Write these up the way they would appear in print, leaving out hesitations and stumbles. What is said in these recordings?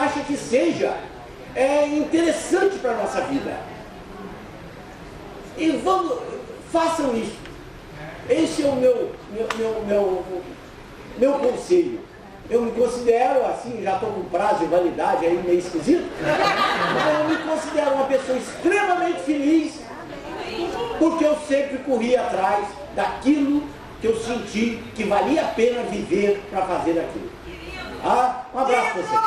acha que seja interessante para a nossa vida. E façam isso. Esse é o meu conselho. Eu me considero, assim, já estou com prazo de validade aí meio esquisito, mas eu me considero uma pessoa extremamente feliz, porque eu sempre corri atrás daquilo que eu senti que valia a pena viver para fazer aquilo. Um abraço para vocês.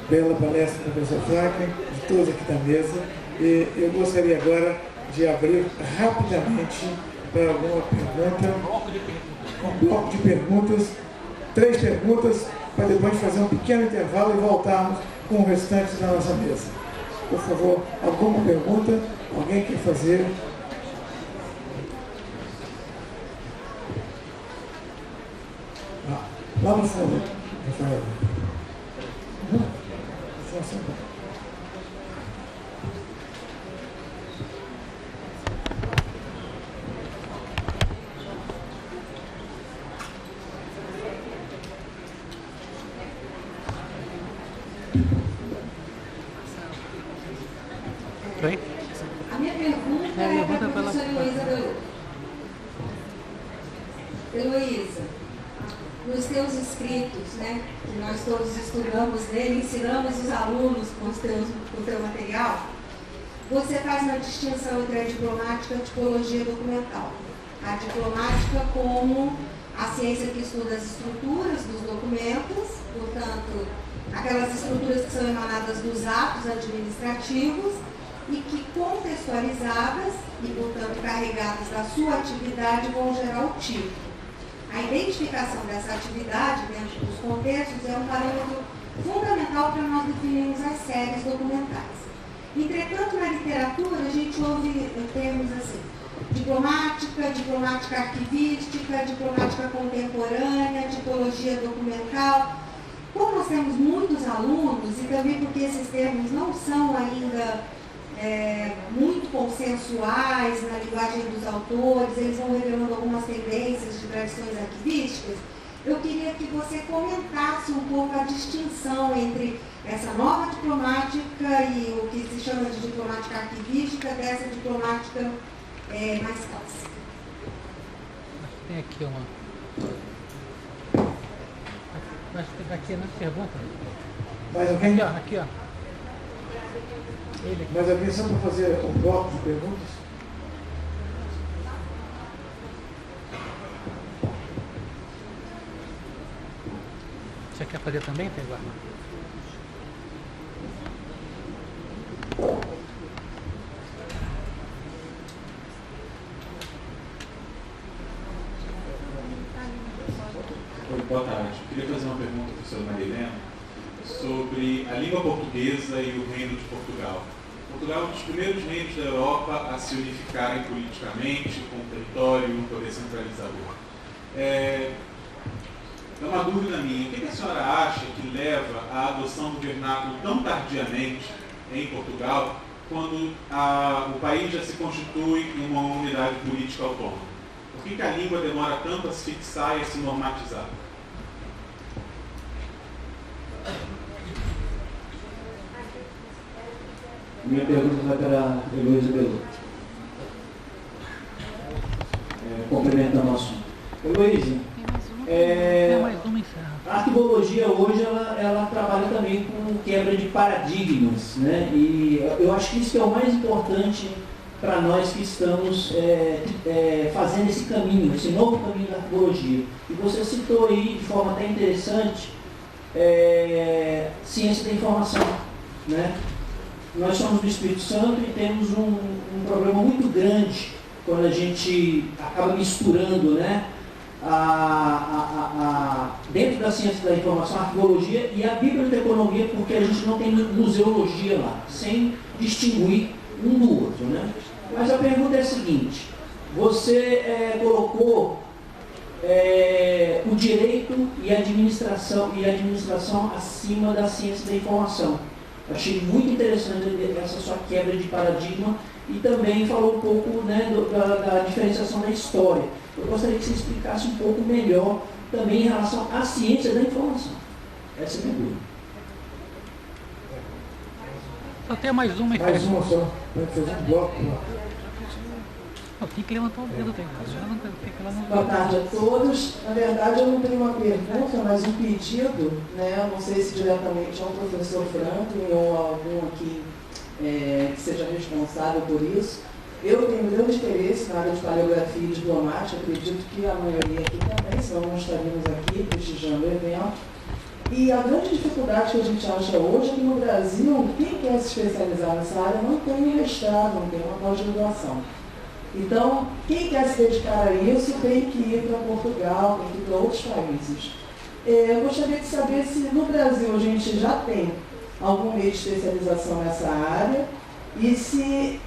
Bela palestra, professor Franklin, de todos aqui da mesa. E eu gostaria agora de abrir rapidamente para alguma pergunta, um bloco de perguntas, 3 perguntas, para depois fazer um pequeno intervalo e voltarmos com o restante da nossa mesa. Por favor, alguma pergunta? Alguém quer fazer? Lá no fundo, Rafael. Oi? A minha pergunta é para a professora Heloísa Bello. Heloísa, nos teus escritos, né, que nós todos estudamos nele, ensinamos os alunos com o teu material, você faz uma distinção entre a diplomática e a tipologia documental. A diplomática como a ciência que estuda as estruturas dos documentos, portanto, aquelas estruturas que são emanadas dos atos administrativos e que, contextualizadas e, portanto, carregadas da sua atividade, vão gerar o tipo. A identificação dessa atividade dentro dos contextos é um parâmetro fundamental para nós definirmos as séries documentais. Entretanto, na literatura, a gente ouve termos assim, diplomática arquivística, diplomática contemporânea, tipologia documental. Como nós temos muitos alunos, e também porque esses termos não são ainda muito consensuais na linguagem dos autores, eles vão revelando algumas tendências de tradições arquivísticas, eu queria que você comentasse um pouco a distinção entre essa nova diplomática e o que se chama de diplomática arquivística dessa diplomática mais clássica. Tem aqui uma. Acho que tem aqui na pergunta. Mais alguém? Aqui, ó. Ele aqui. Mais alguém só para fazer um bloco de perguntas? Você quer fazer também, Pedro? Boa tarde. Queria fazer uma pergunta para a professora Marilena sobre a língua portuguesa e o Reino de Portugal. Portugal é um dos primeiros reinos da Europa a se unificarem politicamente, com um território e um poder centralizador. É uma dúvida minha. O que a senhora acha que leva à adoção do vernáculo tão tardiamente em Portugal, quando o país já se constitui em uma unidade política autônoma? Por que a língua demora tanto a se fixar e a se normatizar? Minha pergunta vai para a Heloísa Bello. Complementando o assunto. Heloísa, a arquivologia hoje ela trabalha também com quebra de paradigmas, né? E eu acho que isso é o mais importante para nós que estamos fazendo esse caminho, esse novo caminho da arquivologia. E você citou aí, de forma até interessante, ciência da informação, né? Nós somos do Espírito Santo e temos um problema muito grande quando a gente acaba misturando, né, dentro da ciência da informação, a arquivologia e a biblioteconomia, porque a gente não tem museologia lá, sem distinguir um do outro, né? Mas a pergunta é a seguinte: você colocou o direito e a administração acima da ciência da informação. Eu achei muito interessante essa sua quebra de paradigma e também falou um pouco, né, da diferenciação da história. Eu gostaria que você explicasse um pouco melhor também em relação à ciência da informação. Essa é a minha dúvida. Só tem mais uma, Mais uma só, pode fazer um bloco. Tem que levantar o dedo, tem que levantar. Boa tarde a todos. Na verdade, eu não tenho uma pergunta, mas um pedido, né? Não sei se diretamente ao professor Franklin ou algum aqui que seja responsável por isso. Eu tenho grande interesse na área de paleografia e diplomática, acredito que a maioria aqui também, senão não estaríamos aqui prestigiando o evento. E a grande dificuldade que a gente acha hoje é que no Brasil, quem quer se especializar nessa área não tem um mestrado, não tem uma pós-graduação. Então, quem quer se dedicar a isso tem que ir para Portugal, tem que ir para outros países. Eu gostaria de saber se no Brasil a gente já tem algum meio de especialização nessa área e se,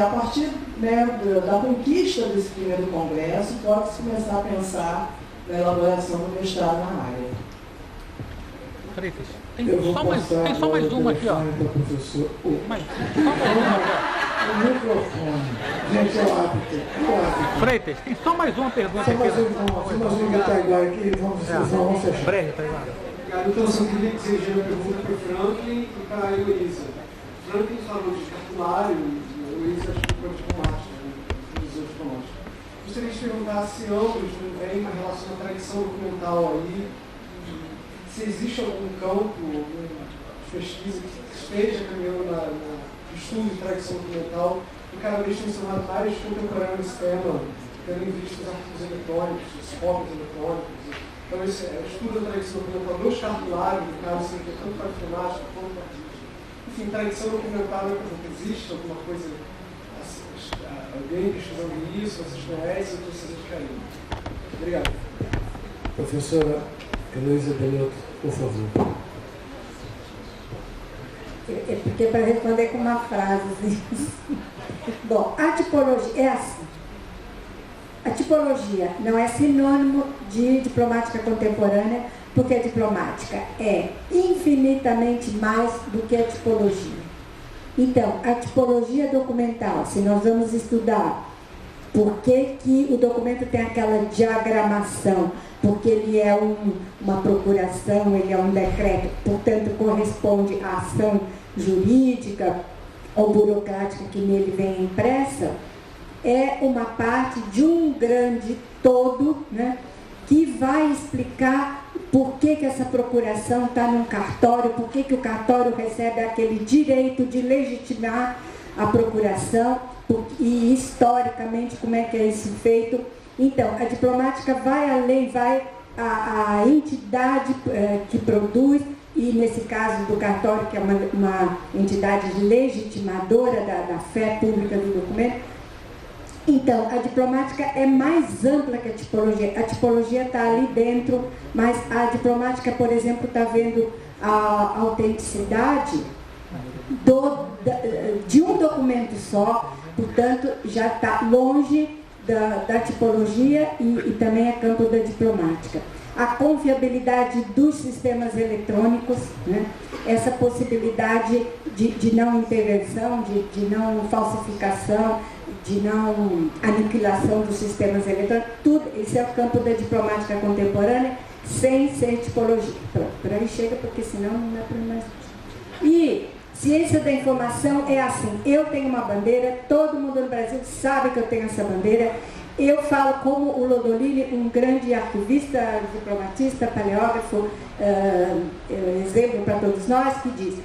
a partir, né, da conquista desse primeiro congresso, pode-se começar a pensar na elaboração do mestrado na área. Freitas, tem só mais uma aqui, ó. Professor. Mais uma aqui, ó. O microfone. Gente, é o hábito. Freitas, tem só mais uma pergunta Só aqui. mais uma que está igual aqui, vamos fechar. Breve, tá igual. Obrigado. Então, eu só queria dirigir a pergunta para o Franklin e para a Heloísa. Franklin falou de cartulário, e Heloísa acho que foi diplomática, museu diplomático. Gostaria de perguntar se ambos não veem uma relação à tradição documental aí, se existe algum campo, alguma pesquisa que esteja caminhando no estudo de tradição documental, e cada vez tem se tornado mais contemporâneo esse tema, tendo em vista os arquivos eletrônicos, os cópias eletrônicos. Então, esse estudo da tradição documental dos cartulários, no caso, assim, que é tanto para a filmagem quanto para a artista. Enfim, tradição documental, existe alguma coisa, alguém pesquisando isso, vocês conhecem, ou precisa de carinho? Obrigado. Professora Heloísa Belotto, por favor. É porque para responder com uma frase assim. Bom, a tipologia é assim. A tipologia não é sinônimo de diplomática contemporânea, porque a diplomática é infinitamente mais do que a tipologia. Então, a tipologia documental, se nós vamos estudar por que o documento tem aquela diagramação, porque ele é uma procuração, ele é um decreto, portanto corresponde à ação jurídica ou burocrática que nele vem impressa, é uma parte de um grande todo, né, que vai explicar por que essa procuração está num cartório, por que o cartório recebe aquele direito de legitimar a procuração, e historicamente como é que é isso feito. Então, a diplomática vai além, vai a entidade que produz, e nesse caso do cartório, que é uma entidade legitimadora da fé pública do documento. Então, a diplomática é mais ampla que a tipologia. A tipologia está ali dentro, mas a diplomática, por exemplo, está vendo a autenticidade de um documento só, portanto, já está longe da tipologia e também é campo da diplomática. A confiabilidade dos sistemas eletrônicos, né? Essa possibilidade de não intervenção, de não falsificação, de não aniquilação dos sistemas eletrônicos, tudo isso é o campo da diplomática contemporânea, sem ser tipologia. Pronto, por aí chega, porque senão não dá para mais. E ciência da informação é assim, eu tenho uma bandeira, todo mundo no Brasil sabe que eu tenho essa bandeira. Eu falo como o Lodolini, um grande arquivista, diplomatista, paleógrafo, exemplo para todos nós, que diz: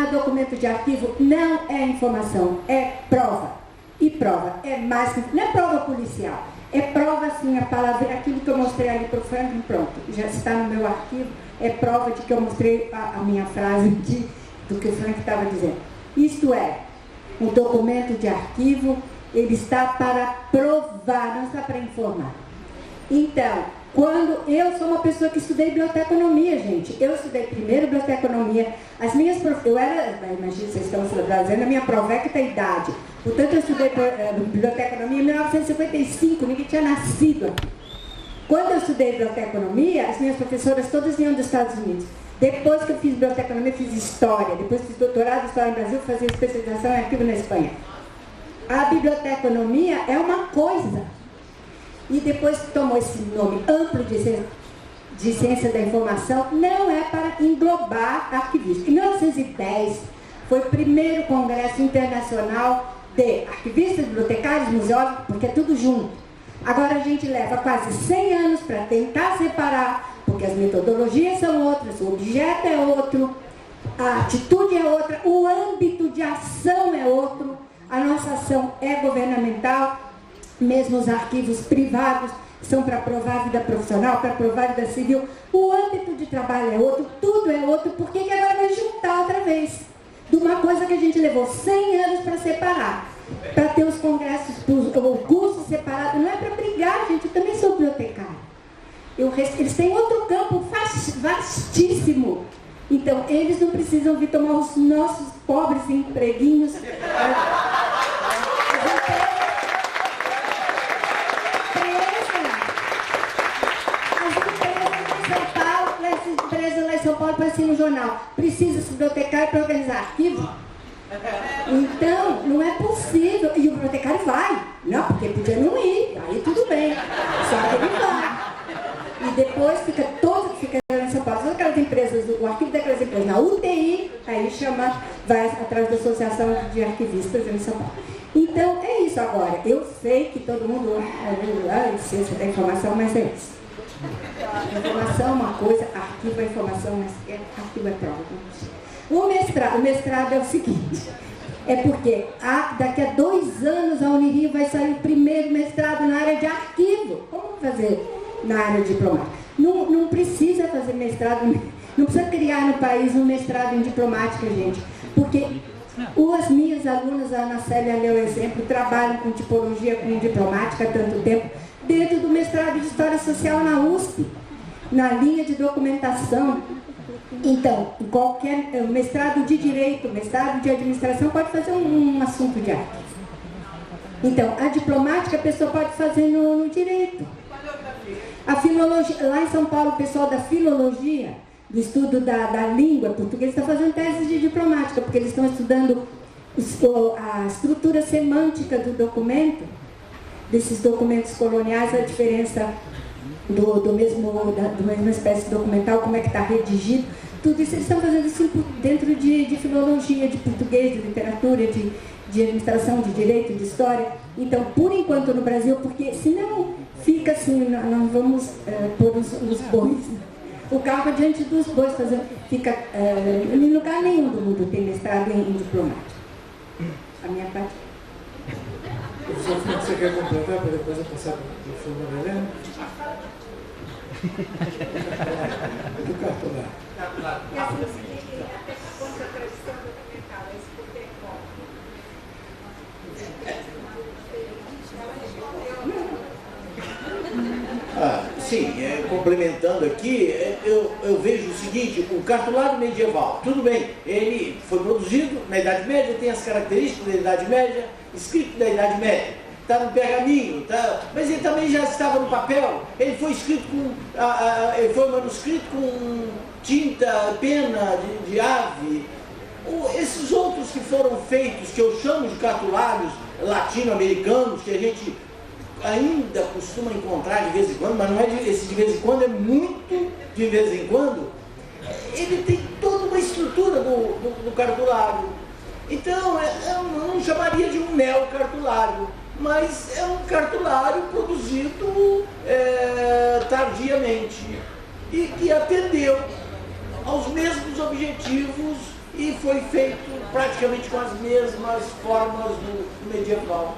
documento de arquivo não é informação, é prova. E prova é mais que... Não é prova policial, é prova, assim, a palavra, aquilo que eu mostrei ali para o Franklin, pronto, já está no meu arquivo, é prova de que eu mostrei a minha frase do que o Franklin estava dizendo. Isto é, o documento de arquivo, ele está para provar, não está para informar. Então, quando eu sou uma pessoa que estudei biblioteconomia, gente, eu estudei primeiro biblioteconomia, as minhas eu era, imagina, vocês estão dizendo, a minha provecta idade, portanto eu estudei biblioteconomia em 1955, ninguém tinha nascido aqui. Quando eu estudei biblioteconomia, as minhas professoras todas vinham dos Estados Unidos. Depois que eu fiz biblioteconomia, fiz história. Depois fiz doutorado em história no Brasil, fazia especialização em arquivo na Espanha. A biblioteconomia é uma coisa. E depois que tomou esse nome amplo de ciência da informação, não é para englobar arquivística. Em 1910, foi o primeiro congresso internacional de arquivistas, bibliotecários, museólogos, porque é tudo junto. Agora a gente leva quase 100 anos para tentar separar, porque as metodologias são outras, o objeto é outro, a atitude é outra, o âmbito de ação é outro, a nossa ação é governamental, mesmo os arquivos privados são para provar a vida profissional, para provar a vida civil, o âmbito de trabalho é outro, tudo é outro, por que agora vai juntar outra vez? De uma coisa que a gente levou 100 anos para separar, para ter os congressos, o curso separado, não é para brigar, gente, eu também sou bibliotecária. Eles têm outro campo vastíssimo. Então, eles não precisam vir tomar os nossos pobres empreguinhos. As empresas lá em São Paulo parecem no jornal. Precisa-se bibliotecário para organizar arquivo? Então, não é possível. E o bibliotecário vai. Não, porque ele podia não ir. Aí tudo bem. Só que ele vai. E depois fica em São Paulo, todas aquelas empresas, o arquivo daquelas empresas na UTI, aí vai atrás da Associação de Arquivistas em São Paulo. Então, é isso agora. Eu sei que todo mundo ciência da informação, mas é isso. Informação é uma coisa, arquivo é informação, mas arquivo é prova. O mestrado é o seguinte, é porque daqui a 2 anos a Unirio vai sair o primeiro mestrado na área de arquivo. Como fazer na área diplomática? Não precisa fazer mestrado, não precisa criar no país um mestrado em diplomática, gente, porque as minhas alunas, a Ana Célia leu o exemplo, trabalham com tipologia, com diplomática há tanto tempo, dentro do mestrado de História Social na USP, na linha de documentação. Então, qualquer mestrado de Direito, mestrado de Administração, pode fazer um assunto de arquivo. Então, a diplomática a pessoa pode fazer no Direito. A filologia, lá em São Paulo, o pessoal da filologia, do estudo da língua portuguesa, está fazendo tese de diplomática, porque eles estão estudando a estrutura semântica do documento, desses documentos coloniais, a diferença da mesma espécie documental, como é que está redigido, tudo isso eles estão fazendo isso dentro de filologia, de português, de literatura, de administração, de direito, de história. Então, por enquanto no Brasil, porque senão fica assim, nós vamos pôr os bois, o carro diante dos bois, fica em lugar nenhum do mundo tem mestrado em diplomática. A minha parte. Professor Franco, você quer completar para depois eu passar para o professor Helena? Do cartolar. E assim, a contradição documental, isso porque é como? Sim, complementando aqui, eu vejo o seguinte, o cartolário medieval, tudo bem, ele foi produzido na Idade Média, tem as características da Idade Média, escrito da Idade Média, está no pergaminho, mas ele também já estava no papel, ele foi escrito ele foi manuscrito com tinta, pena de ave. Esses outros que foram feitos, que eu chamo de cartolários latino-americanos, que a gente ainda costuma encontrar de vez em quando, mas não é esse de vez em quando, é muito de vez em quando, ele tem toda uma estrutura do cartolário. Então, eu não chamaria de um neocartolário, mas é um cartolário produzido tardiamente e que atendeu aos mesmos objetivos e foi feito praticamente com as mesmas formas do medieval.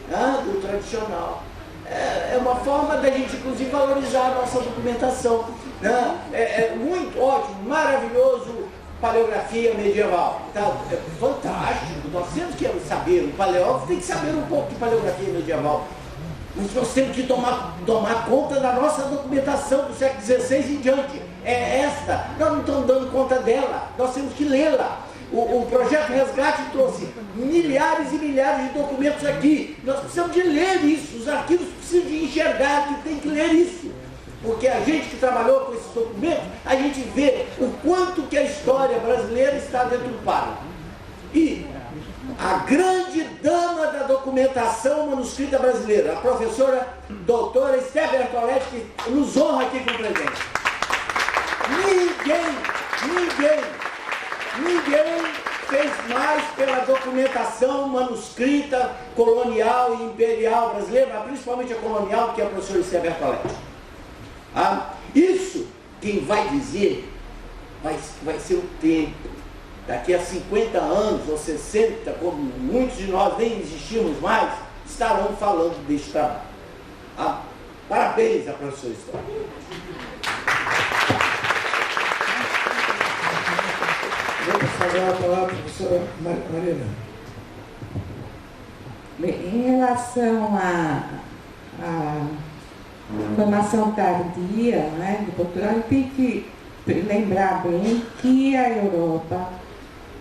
Do tradicional. É uma forma da gente, inclusive, valorizar a nossa documentação. É muito ótimo, maravilhoso, paleografia medieval. É fantástico, nós temos que saber, o paleógrafo tem que saber um pouco de paleografia medieval. Mas nós temos que tomar conta da nossa documentação do século XVI em diante. Nós não estamos dando conta dela, nós temos que lê-la. O projeto Resgate trouxe milhares e milhares de documentos aqui. Nós precisamos de ler isso, os arquivos precisam de enxergar que tem que ler isso. Porque a gente que trabalhou com esses documentos, a gente vê o quanto que a história brasileira está dentro do páreo. E a grande dama da documentação manuscrita brasileira, a professora doutora Esther Bertoletti, que nos honra aqui com o presente. Ninguém fez mais pela documentação manuscrita colonial e imperial brasileira, mas principalmente a colonial, que é a professora Esther Bertoletti. Isso, quem vai dizer, vai ser o tempo. Daqui a 50 anos ou 60, como muitos de nós nem existimos mais, estarão falando deste trabalho. Parabéns à professora Esther. Vou passar a palavra à professora Marina. Bem, em relação à formação tardia, né, de Portugal, tem que lembrar bem que a Europa,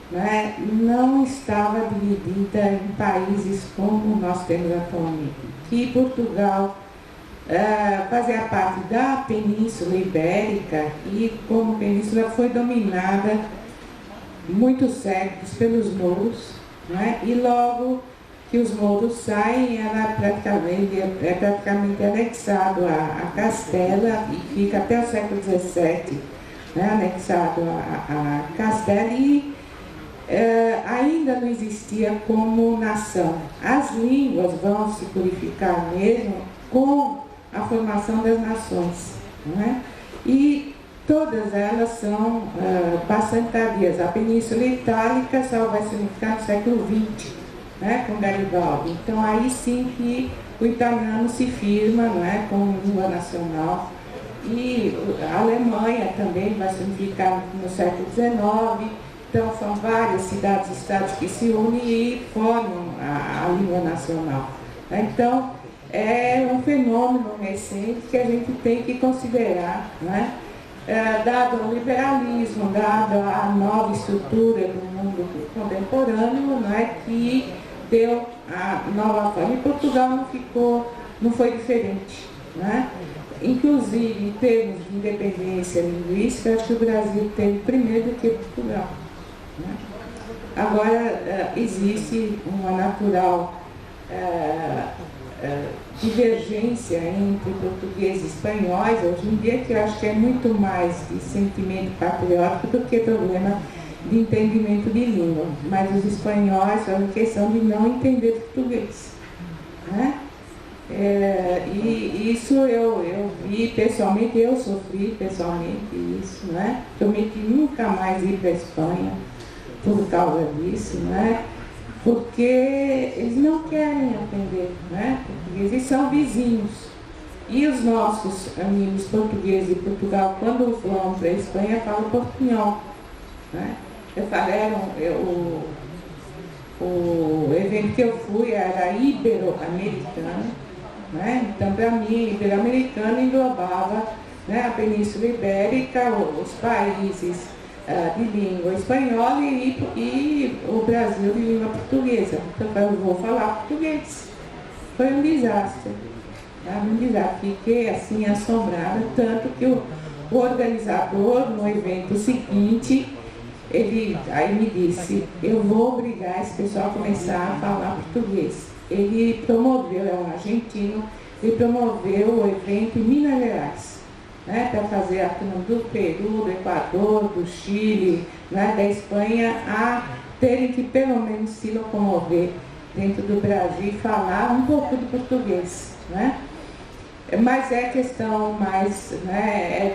né, não estava dividida em países como nós temos atualmente. Que Portugal fazia parte da Península Ibérica e, como península, foi dominada muitos séculos pelos mouros, né, e logo que os mouros saem, ela é praticamente anexado a Castela e fica até o século XVII, né, anexado a Castela e ainda não existia como nação. As línguas vão se purificar mesmo com a formação das nações, né? E todas elas são bastante tardias. A Península Itálica só vai se unificar no século XX, né, com Garibaldi. Então aí sim que o italiano se firma, né, como língua nacional. E a Alemanha também vai se unificar no século XIX. Então são várias cidades-estados que se unem e formam a língua nacional. Então é um fenômeno recente que a gente tem que considerar, né? Dado o liberalismo, dado a nova estrutura do mundo contemporâneo, né, que deu a nova forma. E Portugal não foi diferente, né? Inclusive, em termos de independência linguística, acho que o Brasil teve primeiro do que Portugal, né? Agora, existe uma natural divergência entre portugueses e espanhóis, hoje em dia, que eu acho que é muito mais de sentimento patriótico do que problema de entendimento de língua. Mas os espanhóis fazem questão de não entender português, né? E isso eu vi pessoalmente, eu sofri pessoalmente isso, né? Prometi nunca mais ir para a Espanha por causa disso, né? Porque eles não querem aprender, né, português, eles são vizinhos. E os nossos amigos portugueses de Portugal, quando vão para a Espanha, falam portunhol, né? O evento que eu fui era ibero-americano, né? Então, para mim, ibero-americano englobava, né, a Península Ibérica, os países de língua espanhola e o Brasil de língua portuguesa. Então eu vou falar português. Foi um desastre. Fiquei assim assombrada, tanto que o organizador, no evento seguinte, ele aí me disse, eu vou obrigar esse pessoal a começar a falar português. Ele promoveu, é um argentino, ele promoveu o evento em Minas Gerais, né, para fazer a turma do Peru, do Equador, do Chile, né, da Espanha, a terem que pelo menos se locomover dentro do Brasil e falar um pouco de português, né? Mas é questão mais, né,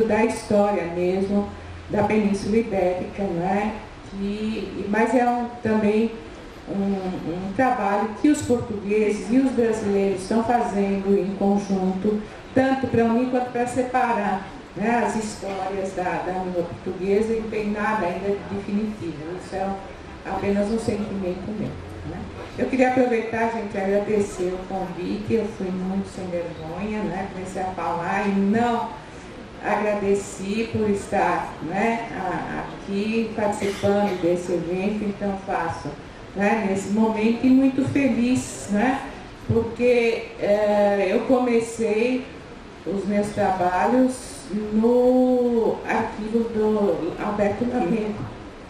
da história mesmo da Península Ibérica, né? Mas é também um trabalho que os portugueses e os brasileiros estão fazendo em conjunto, tanto para unir quanto para separar, né, as histórias da língua portuguesa, e não tem nada ainda de definitivo. Isso é apenas um sentimento meu, né? Eu queria aproveitar, gente, agradecer o convite. Eu fui muito sem vergonha, né? Comecei a falar e não agradeci por estar, né, aqui participando desse evento, então faço, né, nesse momento, e muito feliz, né, porque eu comecei os meus trabalhos no arquivo do Alberto Lamego,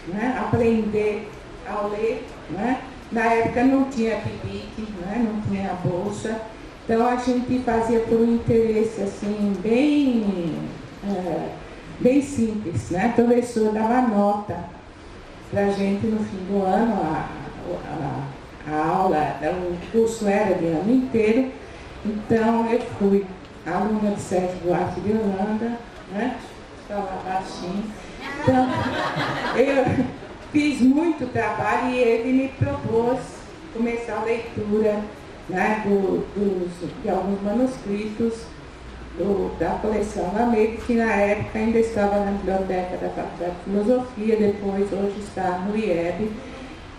né? Aprender a ler, né? Na época não tinha PIBIC, né? Não tinha bolsa, então a gente fazia por um interesse assim, bem simples, né? O professor dava nota para a gente no fim do ano, a aula, o curso era de ano inteiro, então eu fui aluna de Sérgio Duarte de Holanda, né? Estava baixinho. Então, eu fiz muito trabalho e ele me propôs começar a leitura, né, de alguns manuscritos da coleção Lamego, que na época ainda estava na biblioteca da Faculdade de Filosofia, depois hoje está no IEB.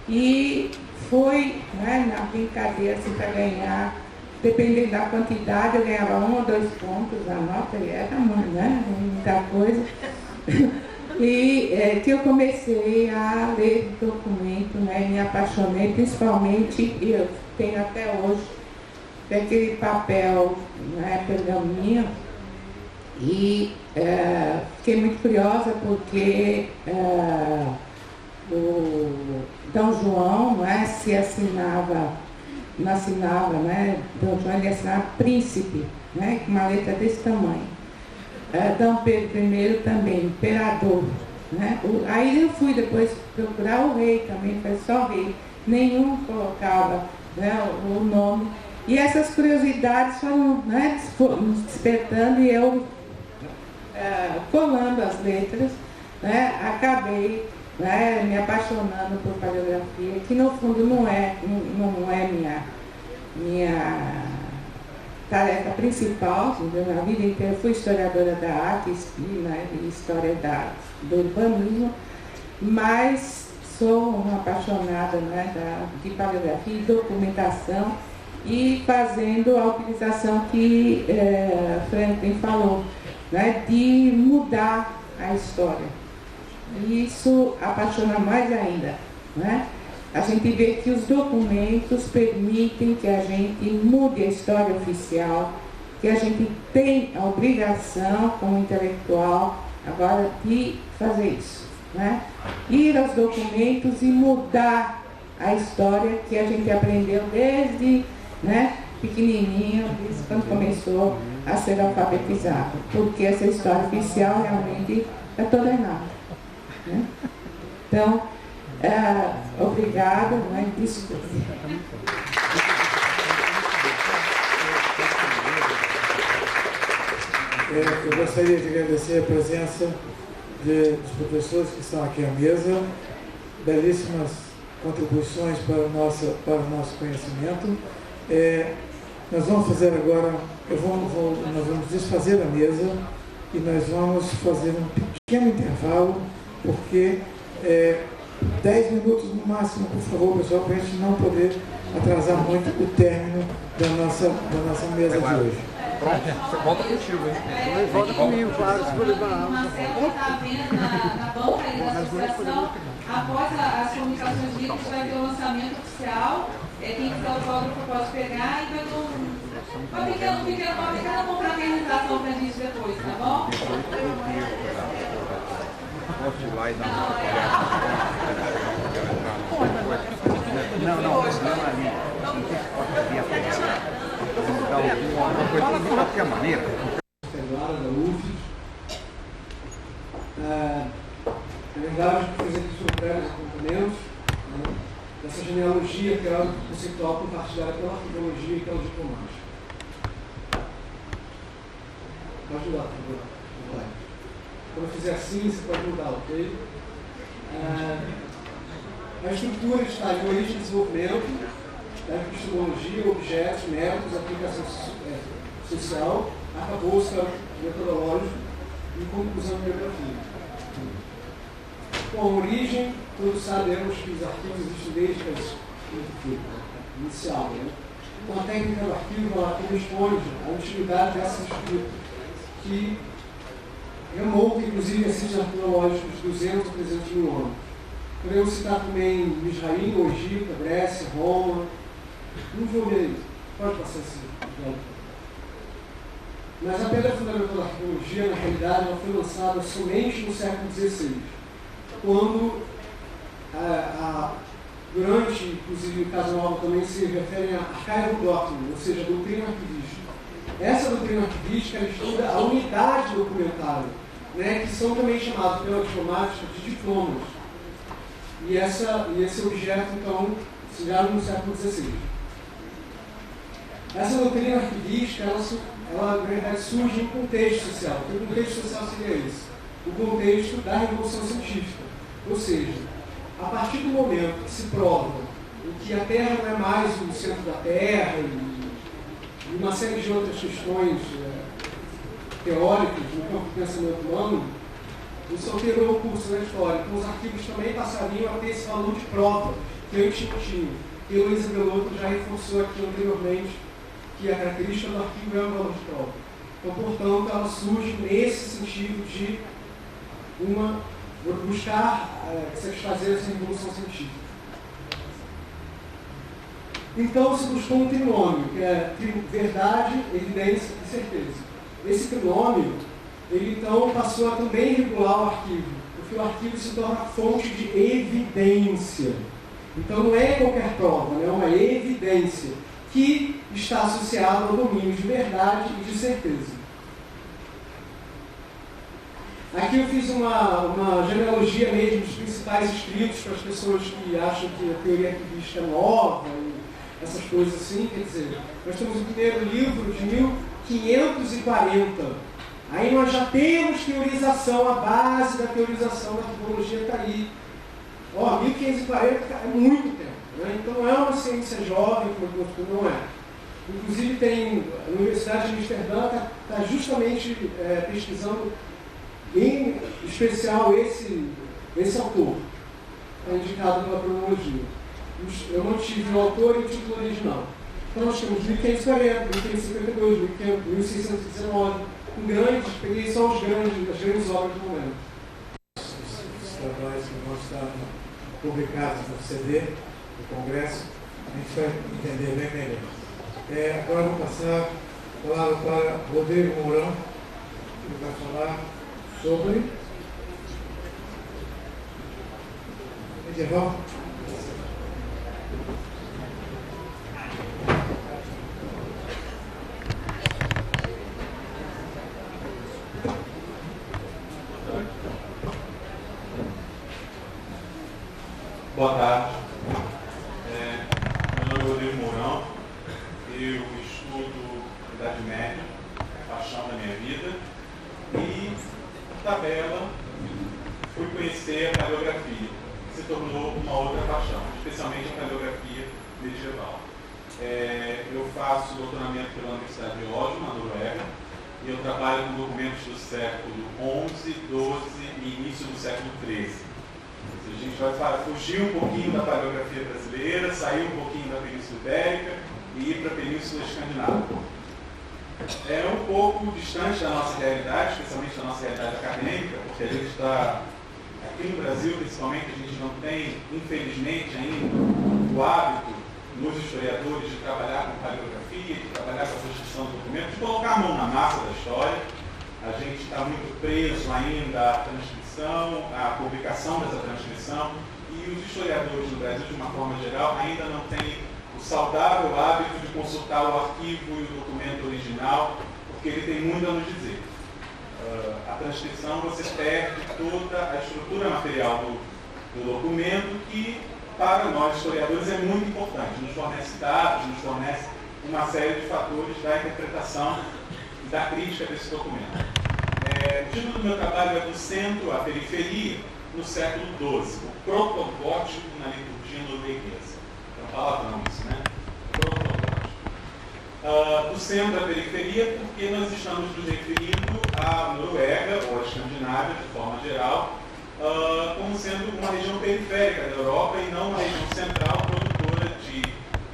E foi, né, na brincadeira assim, para ganhar, dependendo da quantidade, eu ganhava 1 ou 2 pontos, a nota era muita coisa. E que eu comecei a ler documento, né, me apaixonei, principalmente, e eu tenho até hoje, aquele papel, né, pergaminho, e fiquei muito curiosa porque o Dom João, né, se assinava, não assinava, né, Dom João ele assinava príncipe, né, com uma letra desse tamanho. Dom Pedro I também, imperador, né? Aí eu fui depois procurar o rei também, foi só rei, nenhum colocava, né, o nome. E essas curiosidades foram, né, despertando e eu colando as letras, né, acabei, né, me apaixonando por paleografia, que no fundo não é minha tarefa principal, na vida inteira fui historiadora da arte, né, e história do urbanismo, mas sou uma apaixonada, né, de paleografia e documentação, e fazendo a utilização que Franklin falou, né, de mudar a história. E isso apaixona mais ainda, né? A gente vê que os documentos permitem que a gente mude a história oficial, que a gente tem a obrigação, como intelectual, agora de fazer isso, né? Ir aos documentos e mudar a história que a gente aprendeu desde, né, pequenininho, desde quando começou a ser alfabetizado, porque essa história oficial realmente é toda errada, né? Então, obrigada, né? Desculpe. Eu gostaria de agradecer a presença dos professores que estão aqui à mesa, belíssimas contribuições para o nosso conhecimento. Nós vamos fazer agora, nós vamos desfazer a mesa e nós vamos fazer um pequeno intervalo, porque 10 minutos no máximo, por favor, pessoal, para a gente não poder atrasar muito o término da nossa mesa de hoje. Pronto, volta contigo, hein? Volta comigo, claro, se for levar O Marcelo está vendo na banca aí da associação, após as comunicações ditas, vai ter o lançamento oficial. Quem quiser autógrafo pode pegar e vai ter uma pequena confraternização para a gente depois, tá bom? Posso ir lá e dar uma Não ali. Pode vir a pegar. Então, uma coisa de qualquer maneira. Da UF. Na verdade, fazer aqui sobre prévios apontamentos, né, dessa genealogia teórica conceitual compartilhada pela arqueologia e pela diplomática. Pode mudar, por favor. Quando eu fizer assim, você pode mudar, ok? A estrutura está em origem e desenvolvimento, epistemologia, objetos, métodos, aplicação social, arcabouço metodológico e conclusão de biografia. Bom, origem, todos sabemos que os arquivos existem desde a inicial, né? Então, a técnica do arquivo ela corresponde à utilidade dessa estrutura, que remonta, inclusive, a sítios arqueológicos de 200 a 300 mil anos. Podemos citar também Israel, Egito, Grécia, Roma, um jogo aí. Pode passar esse diálogo. Mas a pedra fundamental da arqueologia, na realidade, ela foi lançada somente no século XVI, quando, durante, inclusive o caso Nova também se refere a archival doctrine, ou seja, a doutrina arquivística. Essa doutrina arquivística estuda a unidade documentária, né, que são também chamados pela diplomática de diplomas. E esse objeto, então, se dá no século XVI. Essa doutrina arquivística, ela na verdade surge em contexto social. O contexto social seria esse: o contexto da Revolução Científica. Ou seja, a partir do momento que se prova que a Terra não é mais o centro da Terra e uma série de outras questões teóricas no campo do pensamento humano, isso alterou o curso da história. Então os arquivos também passariam a ter esse valor de prova que antes não tinham. E Heloísa Belotto já reforçou aqui anteriormente que a característica do arquivo é o valor de prova. Então, portanto, ela surge nesse sentido de buscar satisfazer essa revolução científica. Então, se buscou um trinômio, que é verdade, evidência e certeza. Esse trinômio, ele então passou a também regular o arquivo, porque o arquivo se torna fonte de evidência. Então, não é qualquer prova, é uma evidência que está associada ao domínio de verdade e de certeza. Aqui eu fiz uma genealogia mesmo dos principais escritos para as pessoas que acham que a teoria arquivística é nova e essas coisas assim. Quer dizer, nós temos o primeiro livro de 1540. Aí nós já temos teorização, a base da teorização da arqueologia está aí. 1540 é muito tempo. Né? Então não é uma ciência jovem, como não é. Inclusive tem a Universidade de Amsterdã está justamente pesquisando em especial esse autor, está indicado pela cronologia. Eu não tive o autor e o título original. Então nós temos 1540, 1552, 1619, com grandes, peguei só as grandes obras do momento. Os trabalhos que vão estar publicados no CD do Congresso, a gente vai entender bem melhor. Agora eu vou passar a palavra para Rodrigo Mourão, que vai falar sobre medieval. Boa tarde. Meu nome é Rodrigo Mourão. Eu estudo Idade Média, a paixão da minha vida, e tabela fui conhecer a paleografia, que se tornou uma outra paixão, especialmente a paleografia medieval. Eu faço doutoramento pela Universidade de Oslo, na Noruega, e eu trabalho com documentos do século XI, XII e início do século XIII. A gente vai fugir um pouquinho da paleografia brasileira, sair um pouquinho da Península Ibérica e ir para a Península Escandinava. É um pouco distante da nossa realidade, especialmente da nossa realidade acadêmica, porque a gente está, aqui no Brasil principalmente, a gente não tem, infelizmente ainda, o hábito nos historiadores de trabalhar com paleografia, de trabalhar com a construção de documentos, de colocar a mão na massa da história. A gente está muito preso ainda à transcrição, à publicação dessa transcrição, e os historiadores no Brasil, de uma forma geral, ainda não têm o saudável hábito de consultar o arquivo e o documento original, porque ele tem muito a nos dizer. A transcrição, você perde toda a estrutura material do documento, que para nós historiadores é muito importante, nos fornece dados, nos fornece uma série de fatores da interpretação e da crítica desse documento. O título do meu trabalho é Do Centro à Periferia, no século XII, o protogótico na liturgia norueguesa. É um palavrão isso, né? Protogótico. Do centro à periferia, porque nós estamos nos referindo à Noruega, ou à Escandinávia, de forma geral, como sendo uma região periférica da Europa e não uma região central, produtora de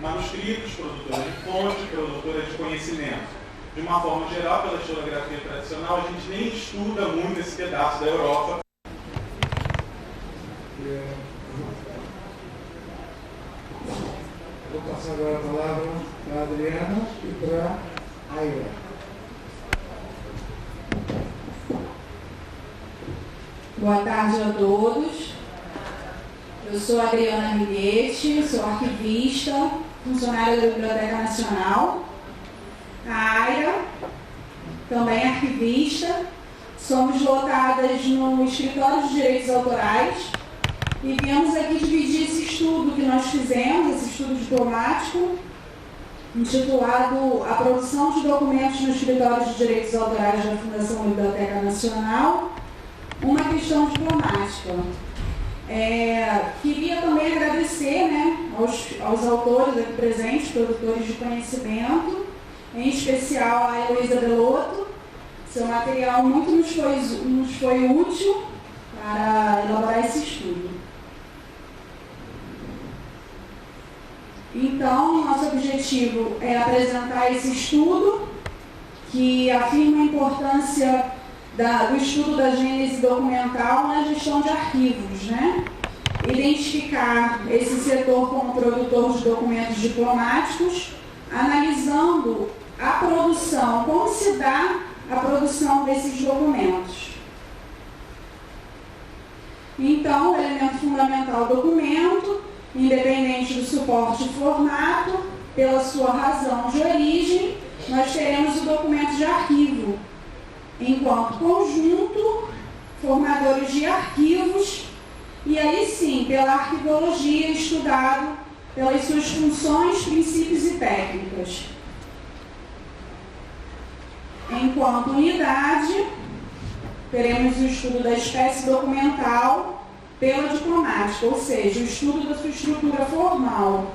manuscritos, produtora de fonte, produtora de conhecimento. De uma forma geral, pela historiografia tradicional, a gente nem estuda muito esse pedaço da Europa. Vou passar agora a palavra para a Adriana. para a Aira. Boa tarde a todos. Eu sou Adriana Milhete, sou arquivista, funcionária da Biblioteca Nacional. A Aira, também arquivista. Somos lotadas no Escritório de Direitos Autorais e viemos aqui dividir esse estudo que nós fizemos, esse estudo diplomático, intitulado A Produção de Documentos no Escritório de Direitos Autorais da Fundação Biblioteca Nacional, uma questão diplomática. Queria também agradecer, né, aos autores aqui presentes, produtores de conhecimento, em especial a Heloísa Belotto. Seu material muito nos foi útil para elaborar esse estudo. Então, nosso objetivo é apresentar esse estudo, que afirma a importância do estudo da gênese documental na gestão de arquivos, né? Identificar esse setor como produtor de documentos diplomáticos, analisando a produção, como se dá a produção desses documentos. Então, o elemento fundamental do documento, independente do suporte e formato, pela sua razão de origem, nós teremos o documento de arquivo, enquanto conjunto, formadores de arquivos, e aí sim, pela arquivologia, estudado pelas suas funções, princípios e técnicas. Enquanto unidade, teremos o estudo da espécie documental pela diplomática, ou seja, o estudo da sua estrutura formal.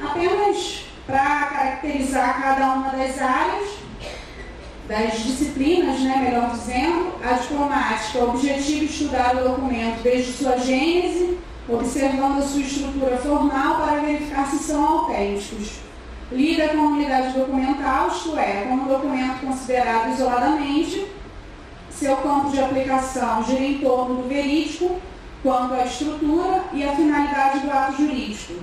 Apenas para caracterizar cada uma das áreas, das disciplinas, né, melhor dizendo, a diplomática, o objetivo é estudar o documento desde sua gênese, observando a sua estrutura formal para verificar se são autênticos. Lida com a unidade documental, isto é, como documento considerado isoladamente, seu campo de aplicação gira em torno do verídico quanto à estrutura e a finalidade do ato jurídico.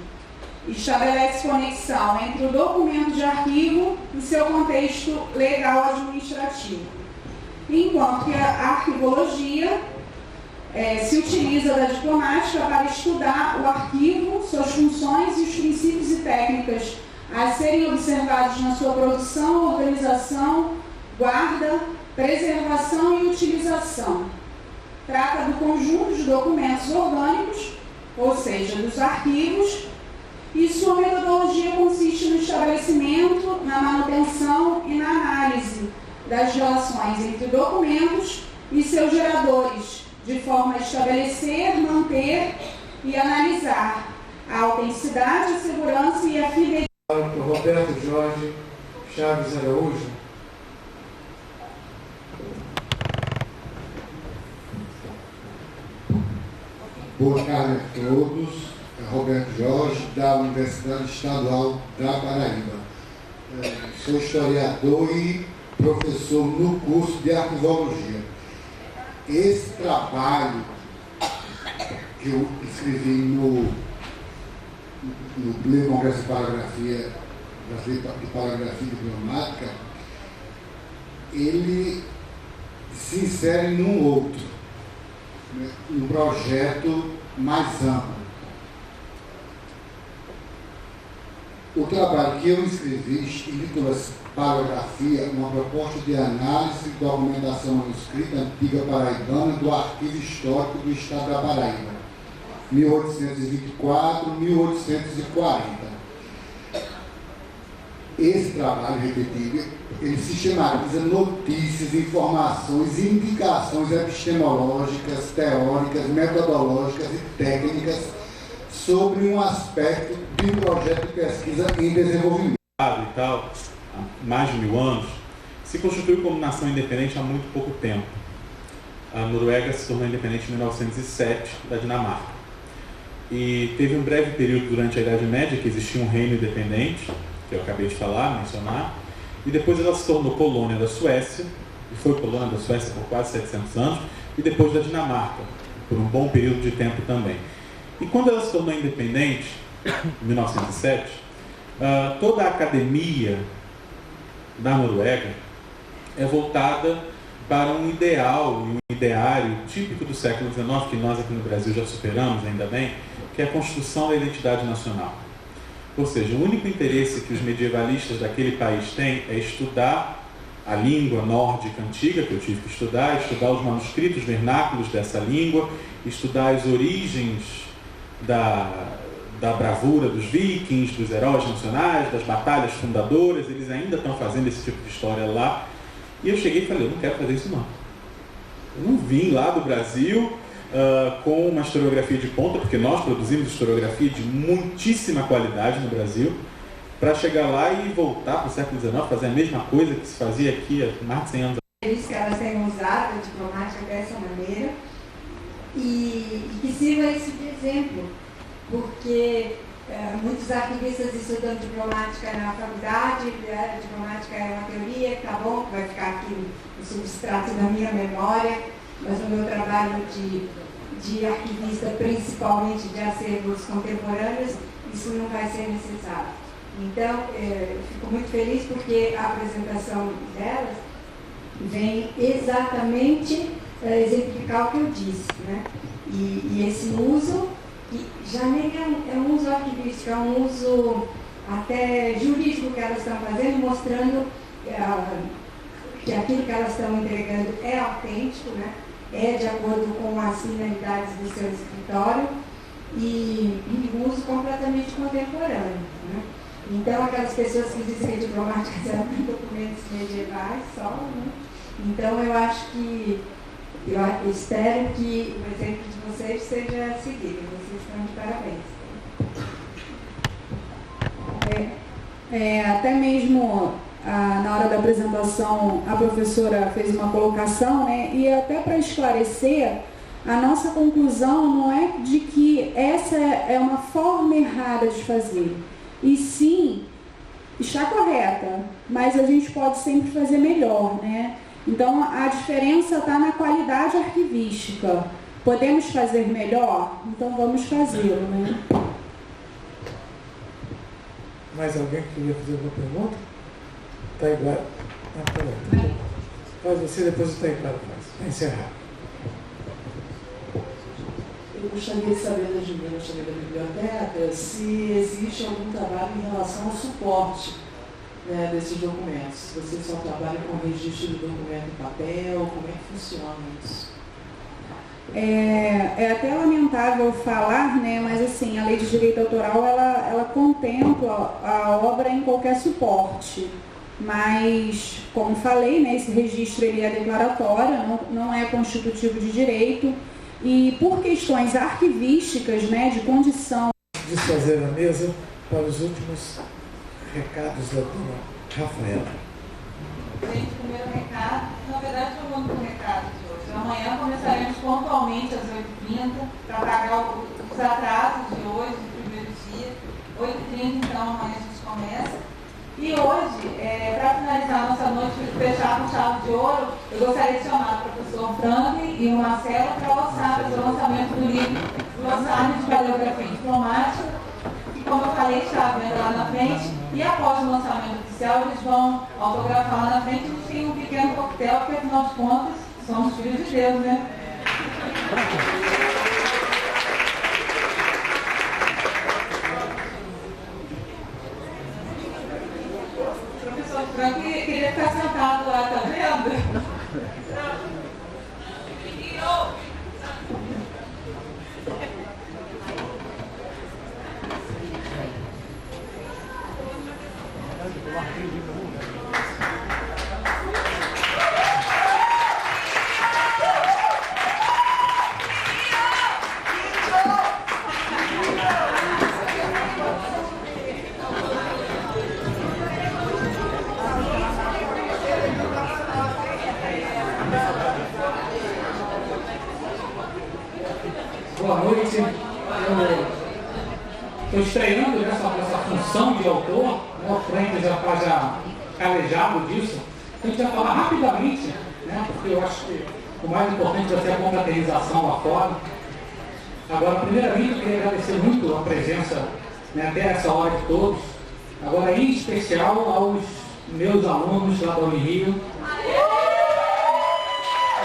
Estabelece conexão entre o documento de arquivo e seu contexto legal administrativo. Enquanto que a arquivologia se utiliza da diplomática para estudar o arquivo, suas funções e os princípios e técnicas a serem observados na sua produção, organização, guarda, preservação e utilização. Trata do conjunto de documentos orgânicos, ou seja, dos arquivos, e sua metodologia consiste no estabelecimento, na manutenção e na análise das relações entre documentos e seus geradores, de forma a estabelecer, manter e analisar a autenticidade, a segurança e a fidelidade. Roberto Jorge Chaves Araújo. Boa tarde a todos. Roberto Jorge, da Universidade Estadual da Paraíba. Sou historiador e professor no curso de arquivologia. Esse trabalho que eu escrevi no primeiro Congresso de Paleografia, de Paleografia Diplomática, ele se insere num outro, né, um projeto mais amplo. O trabalho que eu escrevi intitula-se Paleografia, uma proposta de análise e documentação manuscrita antiga paraibana do Arquivo Histórico do Estado da Paraíba, 1824-1840. Esse trabalho, repetido, ele sistematiza notícias, informações, indicações epistemológicas, teóricas, metodológicas e técnicas sobre um aspecto de um projeto de pesquisa em desenvolvimento. E tal, há mais de 1000 anos, se constituiu como nação independente há muito pouco tempo. A Noruega se tornou independente em 1907 da Dinamarca. E teve um breve período durante a Idade Média que existia um reino independente, que eu acabei de mencionar, e depois ela se tornou colônia da Suécia, e foi colônia da Suécia por quase 700 anos, e depois da Dinamarca, por um bom período de tempo também. E quando ela se tornou independente, em 1907, Toda a academia da Noruega é voltada para um ideal e um ideário típico do século XIX, que nós aqui no Brasil já superamos, ainda bem, que é a construção da identidade nacional. Ou seja, o único interesse que os medievalistas daquele país têm é estudar a língua nórdica antiga, que eu tive que estudar os manuscritos vernáculos dessa língua, estudar as origens da bravura dos vikings, dos heróis nacionais, das batalhas fundadoras. Eles ainda estão fazendo esse tipo de história lá. E eu cheguei e falei, eu não quero fazer isso não. Eu não vim lá do Brasil com uma historiografia de ponta, porque nós produzimos historiografia de muitíssima qualidade no Brasil, para chegar lá e voltar para o século XIX, fazer a mesma coisa que se fazia aqui há mais de 100 anos. É isso que elas tenham usado a diplomática dessa maneira e que sirva isso de exemplo, porque muitos arquivistas estudam diplomática na faculdade, a diplomática é uma teoria, tá bom, vai ficar aqui no substrato da minha memória, mas no meu trabalho de arquivista, principalmente de acervos contemporâneos, isso não vai ser necessário. Então, eu fico muito feliz porque a apresentação delas vem exatamente exemplificar o que eu disse, né? E esse uso, que já nem é um uso arquivístico, é um uso até jurídico que elas estão fazendo, mostrando que aquilo que elas estão entregando é autêntico, né? É de acordo com as finalidades do seu escritório e um uso completamente contemporâneo, né? Então, aquelas pessoas que dizem que diplomáticas eram documentos medievais só, né? Então, eu acho que, eu espero que o exemplo de vocês seja seguido. Vocês estão de parabéns. Até mesmo na hora da apresentação, a professora fez uma colocação, né? E até para esclarecer, a nossa conclusão não é de que essa é uma forma errada de fazer. E sim, está correta, mas a gente pode sempre fazer melhor, né? Então, a diferença está na qualidade arquivística. Podemos fazer melhor? Então, vamos fazê-lo, né? Mais alguém que queria fazer alguma pergunta? Taiguara. Faz você, depois o Taiguara faz. Para encerrar. Eu gostaria de saber da Juliana, da biblioteca, se existe algum trabalho em relação ao suporte, né, desses documentos. Se vocês só trabalham com registro do documento em papel, como é que funciona isso? É até lamentável falar, né, mas assim, a lei de direito autoral, ela contempla a obra em qualquer suporte. Mas, como falei, né, esse registro ele é declaratório, não é constitutivo de direito. E por questões arquivísticas, né, de condição... Desfazer a mesa para os últimos recados da dona Rafaela. Gente, primeiro recado, na verdade eu vou no recado de hoje. Amanhã começaremos pontualmente às 8h30 para pagar os atrasos de hoje, do primeiro dia. 8h30, então amanhã a gente começa. E hoje, para finalizar a nossa noite, fechar com chave de ouro, eu gostaria de chamar o professor Franklin e o Marcelo para fazer o lançamento do livro Glossário de Paleografia Diplomática, que, como eu falei, está à venda lá na frente, e após o lançamento oficial, eles vão autografar lá na frente e tem um pequeno coquetel, porque afinal de contas, somos filhos de Deus, né? Eu queria ficar sentado lá, tá vendo? Boa noite. Estou estreando nessa função de autor, né? O Frank já está calejado disso. A gente vai falar rapidamente, né? Porque eu acho que o mais importante vai ser a confraternização lá fora. Agora, primeiramente, eu queria agradecer muito a presença, né, até essa hora de todos. Agora, em especial, aos meus alunos lá da Unirio.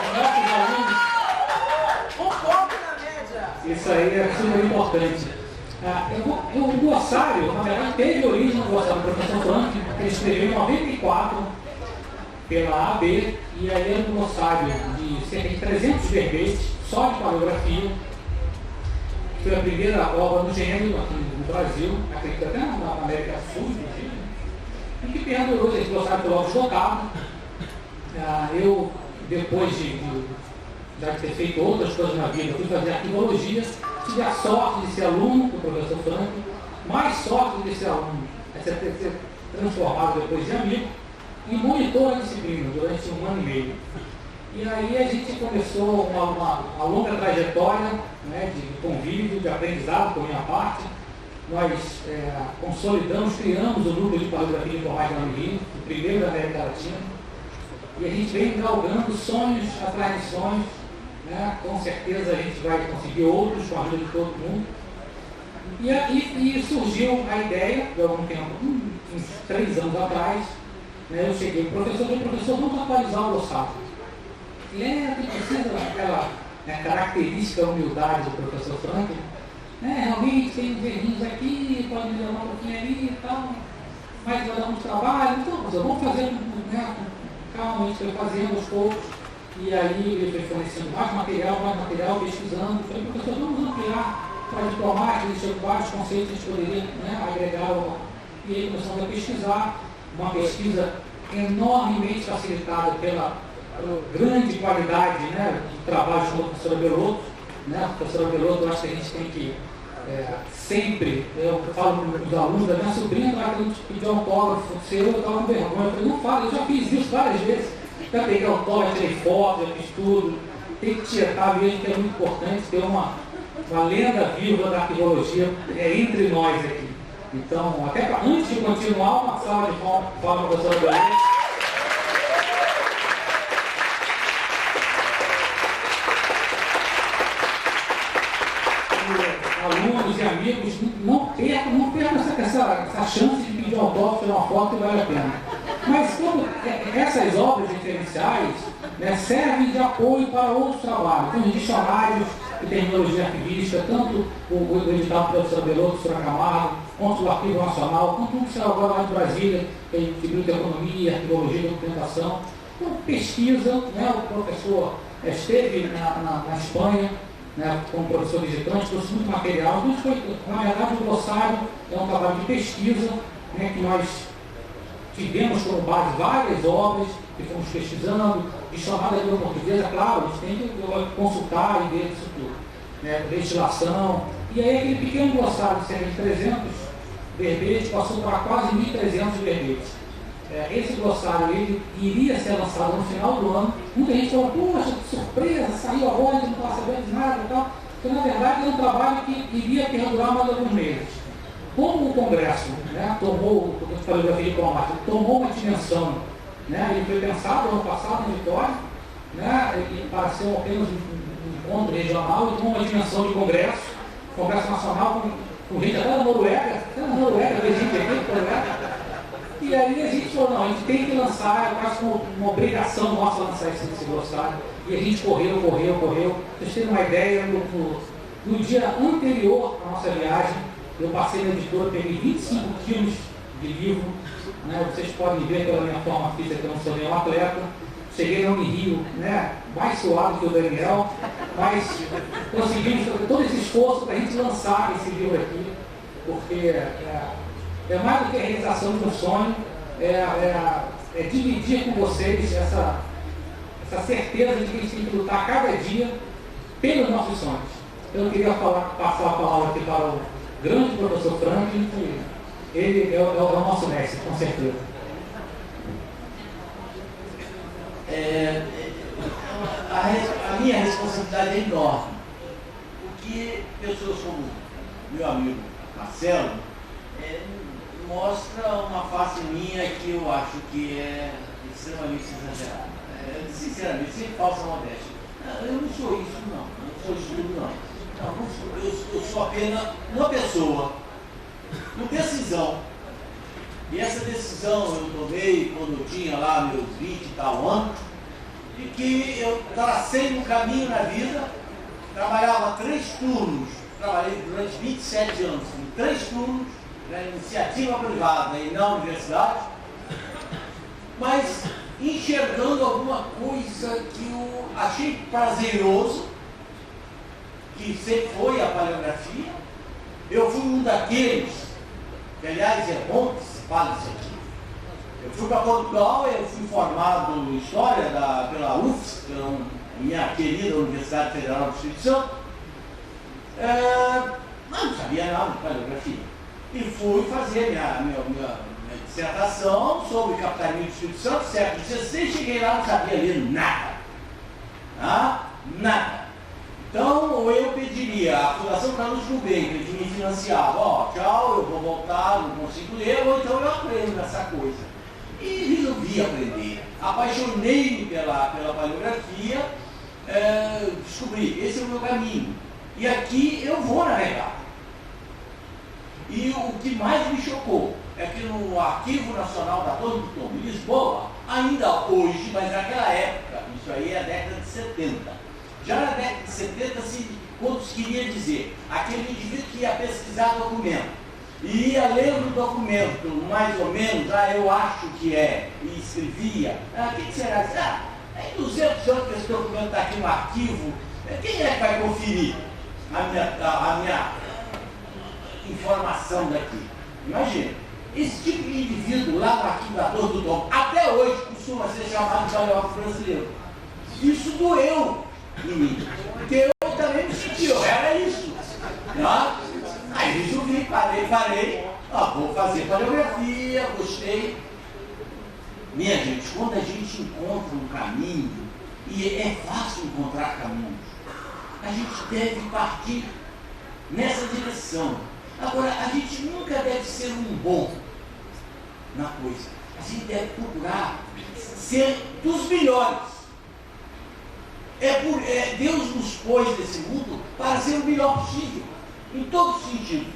Os nossos alunos. Um ponto na média. Isso aí é super importante. O glossário, na verdade, teve origem no glossário do professor Frank, que ele escreveu em 94 pela AB, e aí era um glossário de cerca de 300 verbetes, só de paleografia. Foi a primeira obra do gênero aqui no Brasil, acredito até na América do Sul, inclusive, e que perdurou. Esse glossário foi logo esgotado. Eu, depois de ter feito outras coisas na vida, fui fazer arquivologia, tive a sorte de ser aluno do professor Frank, mais sorte de ser aluno, ser transformado depois de amigo, e monitor a disciplina durante 1 ano e meio. E aí a gente começou uma longa trajetória, né, de convívio, de aprendizado por minha parte. Nós consolidamos, criamos o núcleo de paleografia de informática no Rio, o primeiro da América Latina, e a gente vem galgando sonhos atrás de sonhos, né? Com certeza a gente vai conseguir outros com a ajuda de todo mundo. E surgiu a ideia, de algum tempo, uns 3 anos atrás, né, eu cheguei para o professor, vamos atualizar o glossário. Que precisa daquela, né, característica da humildade do professor Frank. Realmente tem uns errinhos aqui, pode melhorar um pouquinho ali e tal, mas vai dar muito trabalho. Então, professor, vamos fazer, né, calma, a gente foi fazendo aos poucos. E aí ele foi fornecendo mais material, pesquisando. Falei, professor, vamos ampliar para diplomática, existiam vários conceitos que a gente poderia, né, agregar. E aí começamos a pesquisar, uma pesquisa enormemente facilitada pela grande qualidade, né, de trabalho com a professora Belotto. Né, a professora Belotto, eu acho que a gente tem que sempre, eu falo para os alunos da minha sobrinha, ela querendo pedir autógrafo seu, eu estava com vergonha. Eu falei, não fala, eu já fiz isso várias vezes. Já peguei autógrafo, tirei foto, já fiz tudo. Tem que tirar mesmo, que é muito importante ter uma lenda viva da arquivologia entre nós aqui. Então, até antes de continuar, uma salva de palmas para a professora Belotto. Alunos e amigos, não percam essa chance de pedir autógrafo, tirar uma foto, que vale a pena. Mas essas obras diferenciais, né, servem de apoio para outros trabalhos. Tem os dicionários de terminologia arquivística, tanto o edital do professor Belotto, professora Camargo, quanto o Arquivo Nacional, quanto o que saiu agora lá de Brasília, que é de biblioteconomia, arquivologia e documentação. Então, pesquisa, né, o professor esteve na Espanha, né, como professor visitante, trouxe muito material. Então, na verdade, o glossário é um trabalho de pesquisa, né, que nós tivemos como base várias obras que fomos pesquisando, dicionário da língua portuguesa, claro, a gente tem que consultar e ver isso tudo, né, destilação. E aí aquele pequeno glossário de cerca de 300 verbetes passou para quase 1.300 verbetes. Esse glossário ele iria ser lançado no final do ano. Muita gente falou, poxa, que surpresa, saiu agora, a gente não estava sabendo de nada e tal. Então, na verdade, é um trabalho que iria perdurar mais alguns meses. Como o Congresso, né, tomou, como eu falei, da diplomática, tomou uma dimensão, né, ele foi pensado ano passado em Vitória, né, para ser apenas um encontro regional, e tomou uma dimensão de Congresso Nacional, com gente até da Noruega, tem gente aqui da Noruega. E aí a gente falou, não, a gente tem que lançar, é quase uma obrigação nossa lançar esse glossário. E a gente correu. Vocês terem uma ideia, no dia anterior à nossa viagem, eu passei na editora, peguei 25 quilos de livro, né? Vocês podem ver pela minha forma física que eu não sou nenhum atleta. Cheguei na Unirio, né, mais suado que o Daniel, mas conseguimos fazer todo esse esforço para a gente lançar esse livro aqui, porque é mais do que a realização de um sonho, é dividir com vocês essa certeza de que a gente tem que lutar cada dia pelos nossos sonhos. Eu queria passar a palavra aqui para o grande professor Franklin, que ele é o nosso mestre, com certeza. A minha responsabilidade é enorme, porque pessoas como meu amigo Marcelo mostra uma face minha que eu acho que é extremamente exagerada. Sinceramente, sem falsa modéstia. Eu não sou isso, não. Eu não sou isso tudo, não. Eu sou apenas uma pessoa com decisão E essa decisão eu tomei quando eu tinha lá meus 20 e tal anos, de que eu tracei um caminho na vida, trabalhava 3 turnos, trabalhei durante 27 anos em 3 turnos, na iniciativa privada e na universidade, mas enxergando alguma coisa que eu achei prazeroso, que sempre foi a paleografia. Eu fui um daqueles, que aliás é bom que se fale isso aqui. Eu fui para Portugal, eu fui formado em História pela UFS, pela minha querida Universidade Federal do Espírito Santo, mas não sabia nada de paleografia. E fui fazer minha dissertação sobre capitalismo do Espírito Santo, século XVI, cheguei lá, não sabia ler nada. Nada. Então, eu pediria à Fundação Carlos Gulbenkian, que me financiava, tchau, eu vou voltar, não consigo ler, ou então eu aprendo essa coisa. E resolvi aprender. Apaixonei-me pela paleografia, descobri, esse é o meu caminho. E aqui eu vou navegar. E o que mais me chocou é que no Arquivo Nacional da Torre do Tombo, em Lisboa, ainda hoje, mas naquela época, isso aí é a década de 70, já na década de 70, quando se queria dizer, aquele indivíduo que ia pesquisar documento, e ia lendo o documento, mais ou menos, eu acho que é, e escrevia, o que será? Tem 200 anos que esse documento está aqui no arquivo, quem é que vai conferir a minha informação daqui? Imagina, esse tipo de indivíduo lá no arquivo da Torre do Tombo, até hoje costuma ser chamado de paleógrafo brasileiro. Isso doeu em mim, porque eu também me senti, era isso. Aí resolvi, parei, vou fazer paleografia, gostei. Minha gente, quando a gente encontra um caminho, e é fácil encontrar caminhos, a gente deve partir nessa direção. Agora, a gente nunca deve ser um bom na coisa. A gente deve procurar ser dos melhores. Deus nos pôs nesse mundo para ser o melhor possível, em todos os sentidos.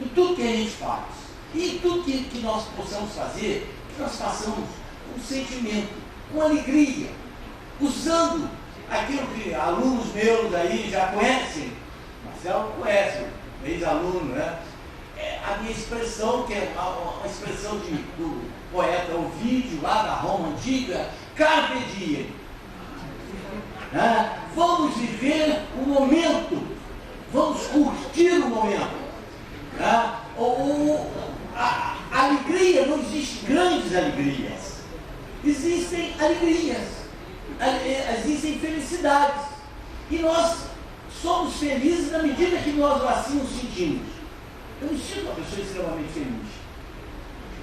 Em tudo que a gente faz. E tudo que nós possamos fazer, que nós façamos com sentimento, com alegria, usando aquilo que alunos meus aí já conhecem. Marcelo conhece, ex-aluno, né? A minha expressão, que é uma expressão do poeta Ovídio, lá da Roma Antiga, carpe diem. Vamos viver o momento, vamos curtir o momento. A alegria, não existe grandes alegrias, existem alegrias, existem felicidades, e nós somos felizes na medida que nós assim nos sentimos. Eu me sinto uma pessoa extremamente feliz.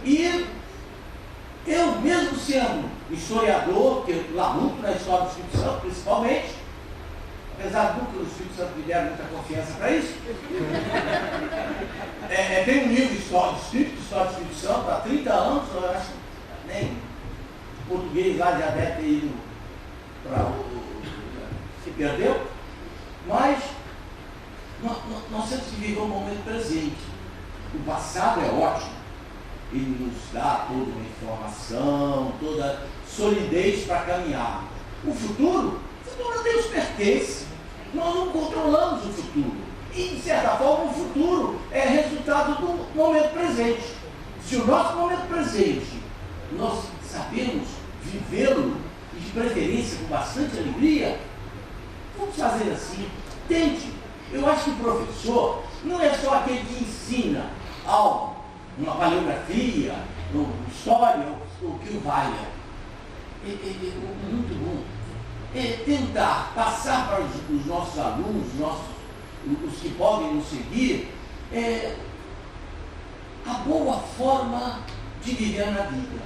E eu, mesmo sendo historiador, que eu labuto na história do Espírito Santo, principalmente, apesar do que o Espírito Santo me deram muita confiança para isso, tem um livro de História do Espírito Santo, há 30 anos, eu acho que nem português lá já deve ter ido para se perdeu, mas nós temos que viver o momento presente. O passado é ótimo, ele nos dá toda uma informação, toda solidez para caminhar. O futuro a Deus pertence. Nós não controlamos o futuro. E, de certa forma, o futuro é resultado do momento presente. Se o nosso momento presente nós sabemos vivê-lo, e de preferência com bastante alegria, vamos fazer assim. Tente. Eu acho que o professor não é só aquele que ensina algo, uma paleografia, uma história, o que o valha. Muito bom. Tentar passar para os nossos alunos, os que podem nos seguir, a boa forma de viver na vida.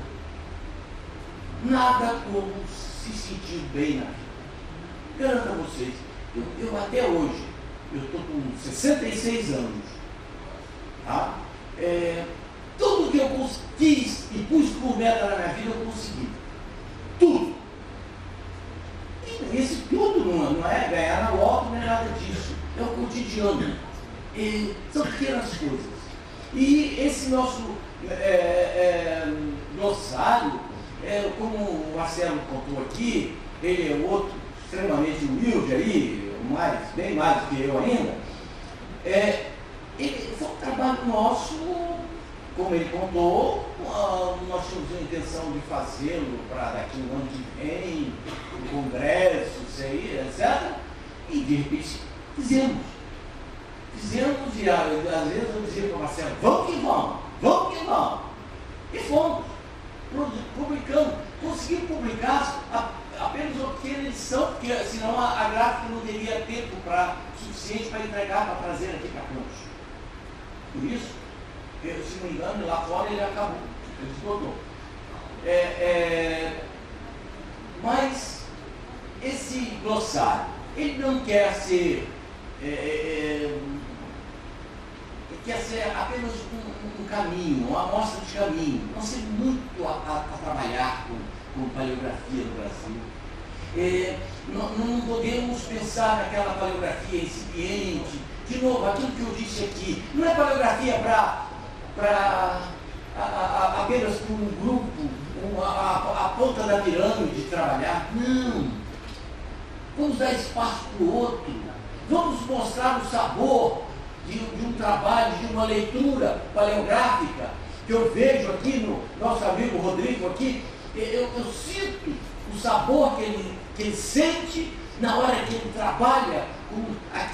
Nada como se sentir bem na vida. Garanto a vocês, eu até hoje, eu estou com 66 anos, tá? Tudo que eu quis e pus por meta na minha vida, eu consegui. Tudo. E esse tudo não é ganhar na loto, não é nada disso. É o cotidiano. São pequenas coisas. E esse nosso glossário, como o Marcelo contou aqui, ele é outro extremamente humilde aí, bem mais do que eu ainda. Ele foi um trabalho nosso, como ele contou, nós tínhamos a intenção de fazê-lo para daqui um ano que vem, um congresso, isso aí, etc. E de repente fizemos, e às vezes eu dizia para o Marcelo, vamos que vamos. E fomos, publicamos, conseguimos publicar apenas uma pequena edição, porque senão a gráfica não teria tempo suficiente para entregar, para trazer aqui para Campos. Por isso, se não me engano, lá fora ele acabou, ele esgotou. Mas esse glossário, ele não quer ser, quer ser apenas um caminho, uma amostra de caminho. Nós temos muito a trabalhar com paleografia no Brasil. Não podemos pensar naquela paleografia incipiente. De novo, aquilo que eu disse aqui, não é paleografia apenas para um grupo, a ponta da pirâmide trabalhar. Não. Vamos dar espaço para o outro. Vamos mostrar o sabor de um trabalho, de uma leitura paleográfica, que eu vejo aqui no nosso amigo Rodrigo aqui. Eu sinto o sabor que ele sente na hora que ele trabalha com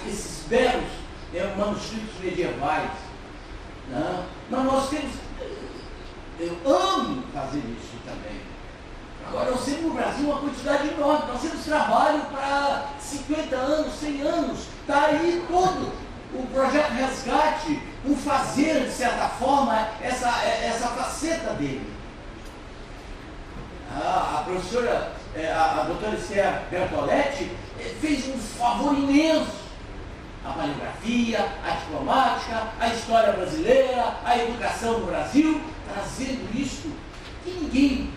esses belos manuscritos medievais. Né? Mas nós temos, eu amo fazer isso também. Agora nós temos no Brasil uma quantidade enorme, nós temos trabalho para 50 anos, 100 anos, está aí todo o projeto Resgate, o fazer, de certa forma, essa faceta dele. A professora, a doutora Esther Bertoletti, fez um favor imenso. A paleografia, a diplomática, a história brasileira, a educação no Brasil, trazendo isso que ninguém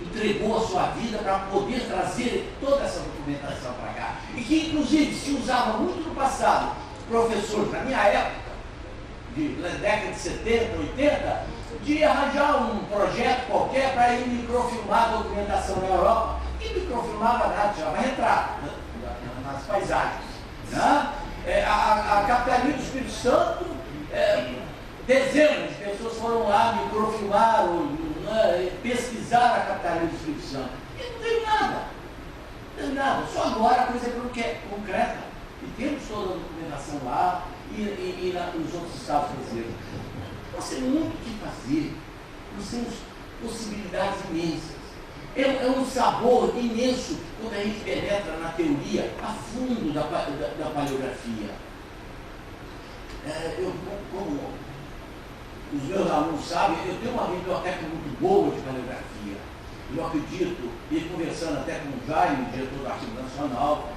entregou a sua vida para poder trazer toda essa documentação para cá. E que, inclusive, se usava muito no passado, professores, na minha época, na década de 70, 80, de arranjar um projeto qualquer para ir microfilmar a documentação na Europa. E microfilmava nada, chamava retrato nas paisagens. Né? A Capitania do Espírito Santo, dezenas de pessoas foram lá, microfilmaram, pesquisaram a Capitania do Espírito Santo. E não teve nada. Só agora a coisa é concreta. E temos toda a documentação lá e nos outros estados brasileiros. Nós temos muito o que fazer. Nós temos possibilidades imensas. É um sabor imenso quando a gente penetra na teoria a fundo da paleografia. Como os meus alunos sabem, eu tenho uma biblioteca muito boa de paleografia. Eu acredito, e conversando até com o Jaime, diretor do Arquivo Nacional,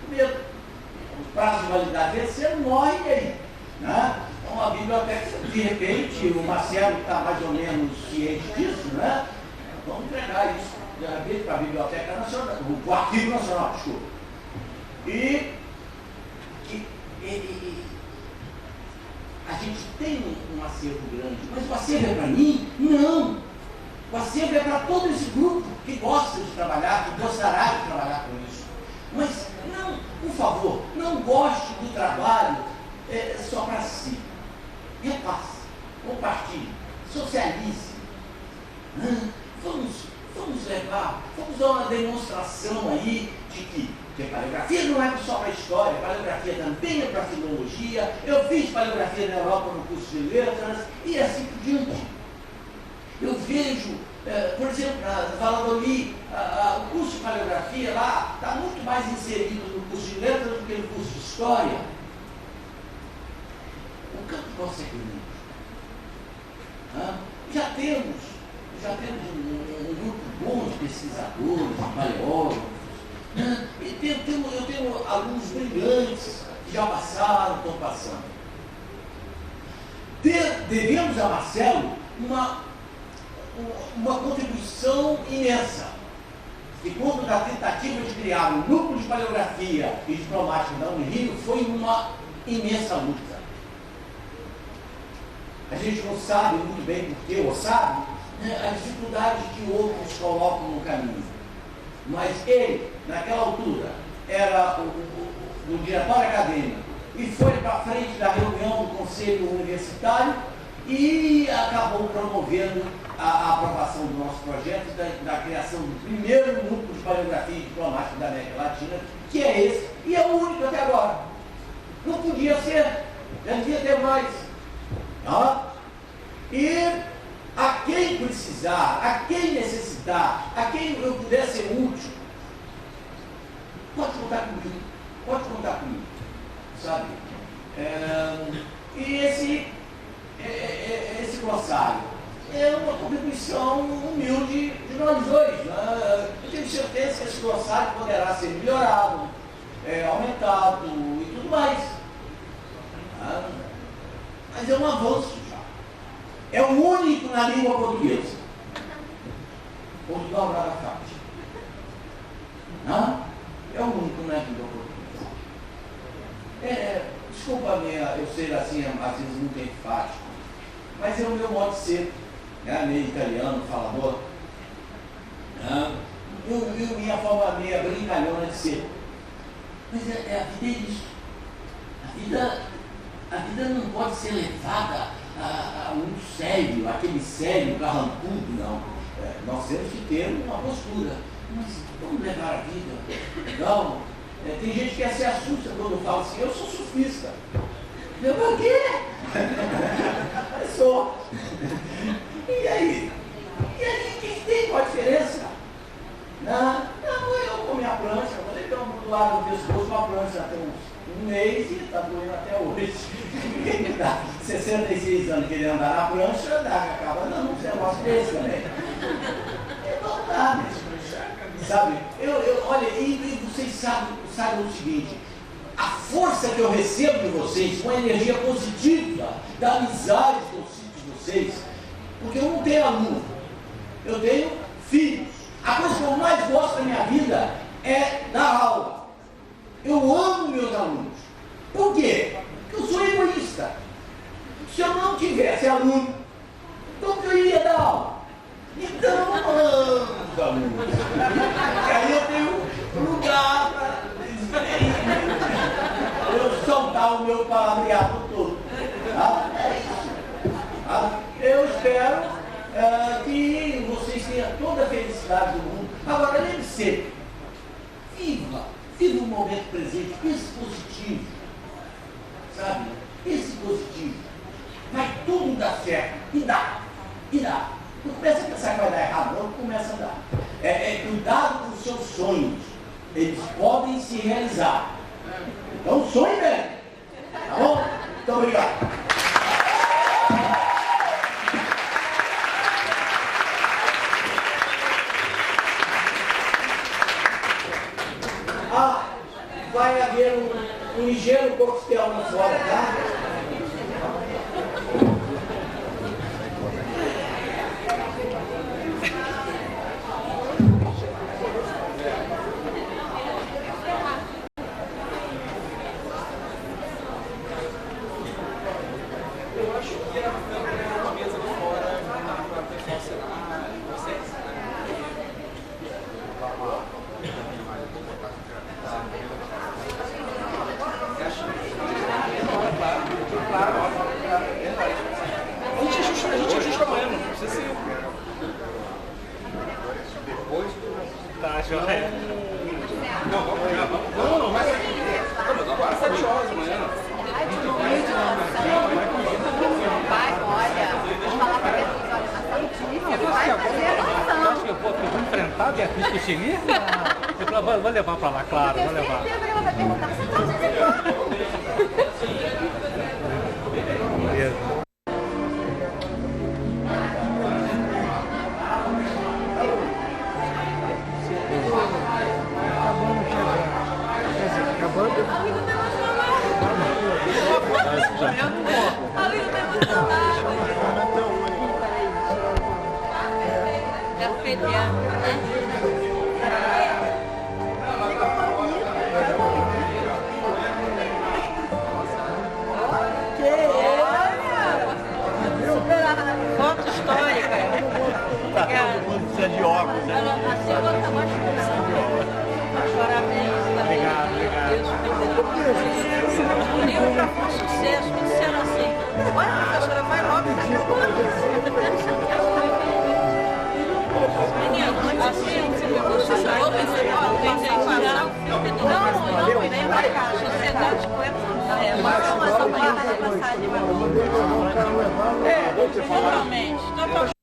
o prazo de validade desse ano morre aí. Né? É uma biblioteca, de repente, o Marcelo está mais ou menos ciente disso, né? Vamos entregar isso de repente para a Biblioteca Nacional, o Arquivo Nacional, desculpa. E a gente tem um acervo grande, mas o acervo é para mim? Não! O acervo é para todo esse grupo que gosta de trabalhar, que gostará de trabalhar com isso. Mas não, por favor, não goste do trabalho só para si. Repasse, compartilhe, socialize. Vamos levar, vamos dar uma demonstração aí de que a paleografia não é só para a história, a paleografia também é para a filologia. Eu fiz paleografia na Europa no curso de letras e assim por diante. Eu vejo, por exemplo, na Valladolid, o curso de paleografia lá está muito mais inserido no curso de letras do que no curso de história. O campo nosso é grande. Já temos um grupo bom de pesquisadores, de paleólogos, né? E eu tenho alunos brilhantes que já passaram, estão passando. Devemos a Marcelo uma contribuição imensa. E quando da tentativa de criar um núcleo de paleografia e diplomática da Unirio, foi uma imensa luta. a gente não sabe muito bem porquê, ou sabe, né, as dificuldades que outros colocam no caminho. Mas ele, naquela altura, era o diretório acadêmico e foi para frente da reunião do Conselho Universitário e acabou promovendo a aprovação do nosso projeto da criação do primeiro núcleo de paleografia diplomática da América Latina, que é esse, e é o único até agora. Não podia ser, já devia ter mais. Tá? E a quem precisar, a quem necessitar, a quem eu puder ser útil, pode contar comigo, sabe? E esse glossário é uma contribuição humilde de nós dois. Né? Eu tenho certeza que esse glossário poderá ser melhorado, aumentado e tudo mais. Mas é um avanço já. É o único na língua portuguesa. Portugal nada faz. É o único na língua portuguesa. Desculpa eu ser assim, às vezes muito enfático, mas é o meu modo de ser, né? Meio italiano, falador. Minha forma meio brincalhona de ser. Mas a vida é isso. A vida não pode ser levada a muito sério, aquele sério carrancudo, não. Nós temos que ter uma postura. Mas vamos levar a vida. Não. Tem gente que se assusta quando fala assim, eu sou surfista. Eu, por quê? Eu sou. E aí? O que tem? Qual a diferença? Não, eu com minha prancha, eu falei, então, do lado do pescoço, uma prancha até um mês e está doendo até hoje. Quem me dá 66 anos querendo andar na prancha, acaba dando um negócio desse também. Não dá, mesmo. Sabe? Olha, e vocês sabem o seguinte, a força que eu recebo de vocês, com a energia positiva, da amizade que eu sinto de vocês, porque eu não tenho aluno, eu tenho filhos. A coisa que eu mais gosto da minha vida é dar aula. Eu amo meus alunos. Por quê? Porque eu sou egoísta. Se eu não tivesse aluno, como que eu iria dar aula? Então, eu amo os alunos. E aí eu tenho lugar para eu soltar o meu palavreado todo. Tá? É isso. Tá? Eu espero que vocês tenham toda a felicidade do mundo. Agora, lembre-se, viva o momento presente, esse positivo, sabe? Esse positivo. Vai tudo dar certo. E dá. Não começa a pensar que vai dar errado, não começa a dar. Cuidado com os seus sonhos. Eles podem se realizar. Então sonhe mesmo. Tá bom? Muito obrigado. Vai haver um ligeiro coquetel lá fora, tá? Vou levar para lá, claro, vou levar. segunda mais parabéns. Obrigado, obrigado. O livro já foi um sucesso, me disseram assim, olha, professora, vai logo, tá acabando. Menino, assim, você falou, pensei, ó, pensei em falar. Não, vem pra cá, sociedade com essa totalmente.